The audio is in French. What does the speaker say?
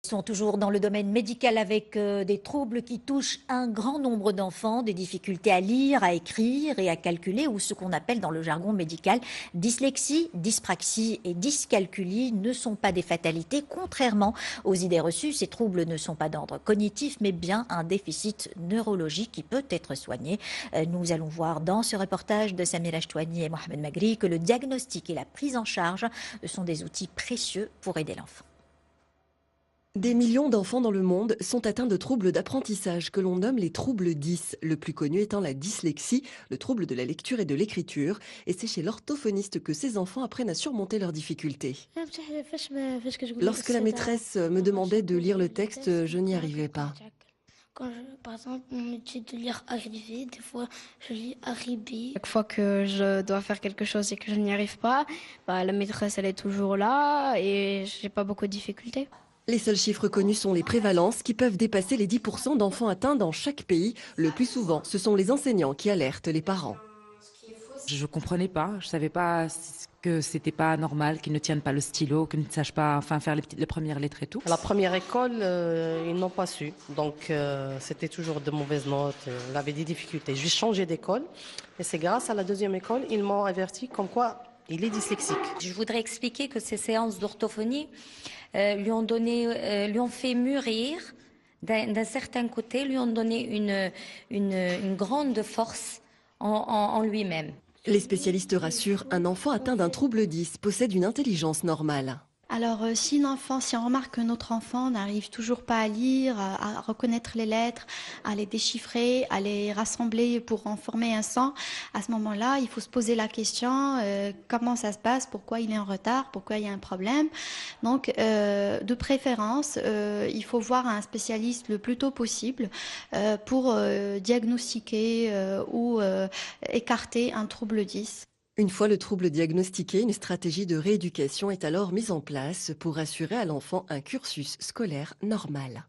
Sont toujours dans le domaine médical avec des troubles qui touchent un grand nombre d'enfants, des difficultés à lire, à écrire et à calculer, ou ce qu'on appelle dans le jargon médical dyslexie, dyspraxie et dyscalculie ne sont pas des fatalités. Contrairement aux idées reçues, ces troubles ne sont pas d'ordre cognitif, mais bien un déficit neurologique qui peut être soigné. Nous allons voir dans ce reportage de Samira Chouani et Mohamed Magri que le diagnostic et la prise en charge sont des outils précieux pour aider l'enfant. Des millions d'enfants dans le monde sont atteints de troubles d'apprentissage que l'on nomme les troubles 10, le plus connu étant la dyslexie, le trouble de la lecture et de l'écriture. Et c'est chez l'orthophoniste que ces enfants apprennent à surmonter leurs difficultés. Lorsque la maîtresse me demandait de lire le texte, je n'y arrivais pas. Par exemple, on me dit de lire arrivé, des fois je lis arrivé. Chaque fois que je dois faire quelque chose et que je n'y arrive pas, la maîtresse elle est toujours là et j'ai pas beaucoup de difficultés. Les seuls chiffres connus sont les prévalences qui peuvent dépasser les 10% d'enfants atteints dans chaque pays. Le plus souvent, ce sont les enseignants qui alertent les parents. Je ne comprenais pas, je ne savais pas que c'était pas normal qu'ils ne tiennent pas le stylo, qu'ils ne sachent pas faire les premières lettres et tout. À la première école, ils n'ont pas su, donc c'était toujours de mauvaises notes, il avait des difficultés. J'ai changé d'école et c'est grâce à la deuxième école, ils m'ont averti comme quoi il est dyslexique. Je voudrais expliquer que ces séances d'orthophonie lui ont fait mûrir d'un certain côté, lui ont donné une grande force en lui-même. Les spécialistes rassurent, un enfant atteint d'un trouble 10 possède une intelligence normale. Alors, si on remarque que notre enfant n'arrive toujours pas à lire, à reconnaître les lettres, à les déchiffrer, à les rassembler pour en former un son, à ce moment-là, il faut se poser la question, comment ça se passe, pourquoi il est en retard, pourquoi il y a un problème. Donc, de préférence, il faut voir un spécialiste le plus tôt possible pour diagnostiquer ou écarter un trouble 10. Une fois le trouble diagnostiqué, une stratégie de rééducation est alors mise en place pour assurer à l'enfant un cursus scolaire normal.